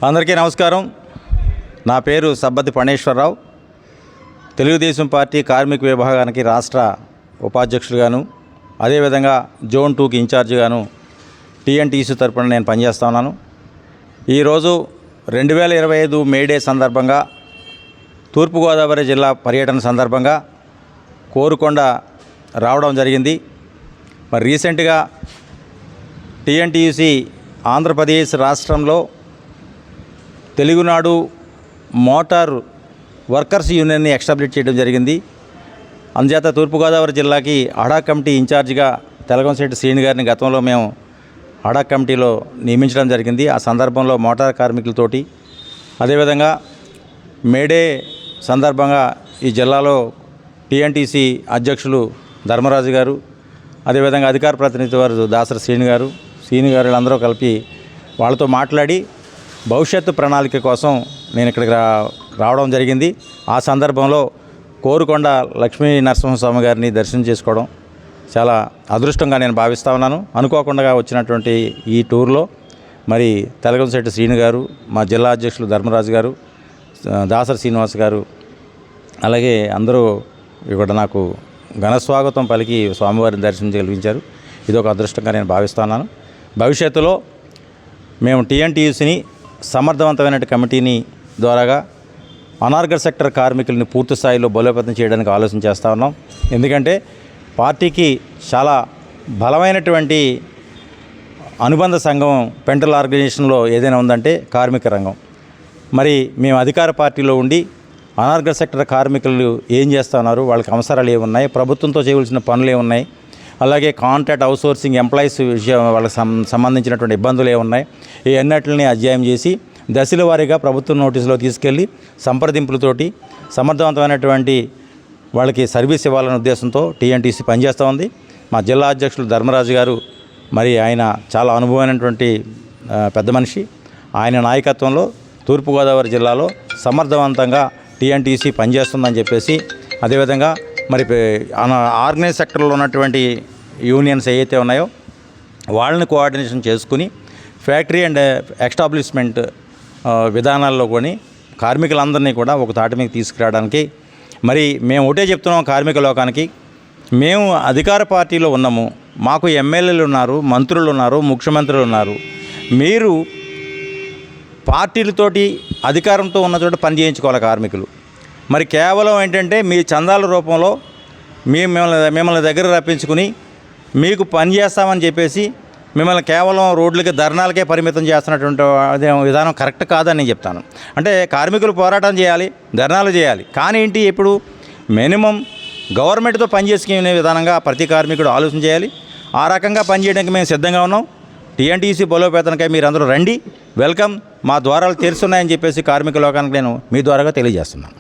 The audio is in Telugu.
అందరికీ నమస్కారం. నా పేరు సబ్బతి పణేశ్వరరావు. తెలుగుదేశం పార్టీ కార్మిక విభాగానికి రాష్ట్ర ఉపాధ్యక్షులుగాను, అదేవిధంగా జోన్ 2కి ఇన్ఛార్జిగాను టీఎన్టీసీ తరపున నేను పనిచేస్తా ఉన్నాను. ఈరోజు 2025 మేడే సందర్భంగా తూర్పుగోదావరి జిల్లా పర్యటన సందర్భంగా కోరుకొండ రావడం జరిగింది. మరి రీసెంట్గా టీఎన్టీసీ ఆంధ్రప్రదేశ్ రాష్ట్రంలో తెలుగునాడు మోటార్ వర్కర్స్ యూనియన్ని ఎస్టాబ్లిష్ చేయడం జరిగింది. అందుచేత తూర్పుగోదావరి జిల్లాకి అడా కమిటీ ఇన్ఛార్జిగా తెలగంశెట్టి శ్రీని గారిని గతంలో మేము అడా కమిటీలో నియమించడం జరిగింది. ఆ సందర్భంలో మోటార్ కార్మికులతోటి, అదేవిధంగా మేడే సందర్భంగా ఈ జిల్లాలో టీఎన్టీసీ అధ్యక్షులు ధర్మరాజు గారు, అదేవిధంగా అధికార ప్రతినిధి వారు దాసరి శ్రీని గారు వీళ్ళందరూ కలిపి వాళ్ళతో మాట్లాడి భవిష్యత్తు ప్రణాళిక కోసం నేను ఇక్కడికి రావడం జరిగింది. ఆ సందర్భంలో కోరుకొండ లక్ష్మీ నరసింహస్వామి గారిని దర్శనం చేసుకోవడం చాలా అదృష్టంగా నేను భావిస్తూ ఉన్నాను. అనుకోకుండా వచ్చినటువంటి ఈ టూర్లో మరి తెలగంశెట్టి శ్రీని గారు, మా జిల్లా అధ్యక్షులు ధర్మరాజు గారు, దాసరి శ్రీనివాస్ గారు, అలాగే అందరూ ఇక్కడ నాకు ఘనస్వాగతం పలికి స్వామివారిని దర్శనం కలిగించారు. ఇది ఒక అదృష్టంగా నేను భావిస్తున్నాను. భవిష్యత్తులో మేము టీఎన్టీయూసీని సమర్థవంతమైన కమిటీని ద్వారాగా అనార్గల్ సెక్టర్ కార్మికుల్ని పూర్తి స్థాయిలో బలోపేతం చేయడానికి ఆలోచన చేస్తూ ఉన్నాం. ఎందుకంటే పార్టీకి చాలా బలమైనటువంటి అనుబంధ సంఘం పెంటల్ ఆర్గనైజేషన్లో ఏదైనా ఉందంటే కార్మిక రంగం. మరి మేము అధికార పార్టీలో ఉండి అనార్గల్ సెక్టర్ కార్మికులు ఏం చేస్తున్నారు, వాళ్ళకి అవసరాలు ఏమున్నాయి, ప్రభుత్వంతో చేయవలసిన పనులు ఏమున్నాయి, అలాగే కాంట్రాక్ట్ అవుట్సోర్సింగ్ ఎంప్లాయీస్ విషయం వాళ్ళకి సంబంధించినటువంటి ఇబ్బందులు ఏమున్నాయి, ఈ అన్నిటిని అధ్యయనం చేసి దశల వారీగా ప్రభుత్వం నోటీసులో తీసుకెళ్ళి సంప్రదింపులతోటి సమర్థవంతమైనటువంటి వాళ్ళకి సర్వీస్ ఇవ్వాలనే ఉద్దేశంతో టీఎన్టీసీ పనిచేస్తూ ఉంది. మా జిల్లా అధ్యక్షులు ధర్మరాజు గారు మరి ఆయన చాలా అనుభవమైనటువంటి పెద్ద మనిషి. ఆయన నాయకత్వంలో తూర్పుగోదావరి జిల్లాలో సమర్థవంతంగా టీఎన్టీసీ పనిచేస్తుందని చెప్పేసి, అదేవిధంగా మరి ఆర్గనైజ్ సెక్టర్లో ఉన్నటువంటి యూనియన్స్ ఏవైతే ఉన్నాయో వాళ్ళని కోఆర్డినేషన్ చేసుకుని ఫ్యాక్టరీ అండ్ ఎస్టాబ్లిష్మెంట్ విధానాల్లో కొని కార్మికులందరినీ కూడా ఒక తాటి మీద తీసుకురావడానికి మరి మేము ఒకటే చెప్తున్నాం కార్మిక లోకానికి, మేము అధికార పార్టీలో ఉన్నాము, మాకు ఎమ్మెల్యేలు ఉన్నారు, మంత్రులు ఉన్నారు, ముఖ్యమంత్రులు ఉన్నారు. మీరు పార్టీలతోటి అధికారంతో ఉన్న చోట పని చేయించుకోవాలి కార్మికులు. మరి కేవలం ఏంటంటే మీ చందాల రూపంలో మిమ్మల్ని దగ్గర రప్పించుకుని మీకు పని చేస్తామని చెప్పేసి మిమ్మల్ని కేవలం రోడ్లకి ధర్నాలకే పరిమితం చేస్తున్నటువంటి విధానం కరెక్ట్ కాదని నేను చెప్తాను. అంటే కార్మికులు పోరాటం చేయాలి, ధర్నాలు చేయాలి, కానీ ఏంటి ఇప్పుడు మినిమం గవర్నమెంట్తో పనిచేసుకునే విధానంగా ప్రతి కార్మికుడు ఆలోచన చేయాలి. ఆ రకంగా పనిచేయడానికి మేము సిద్ధంగా ఉన్నాం. టీఎన్టీసీ బలోపేతనకై మీరందరూ రండి, వెల్కమ్. మా ద్వారాలు తెరుస్తున్నాయని చెప్పేసి కార్మిక లోకానికి నేను మీ ద్వారాగా తెలియజేస్తున్నాను.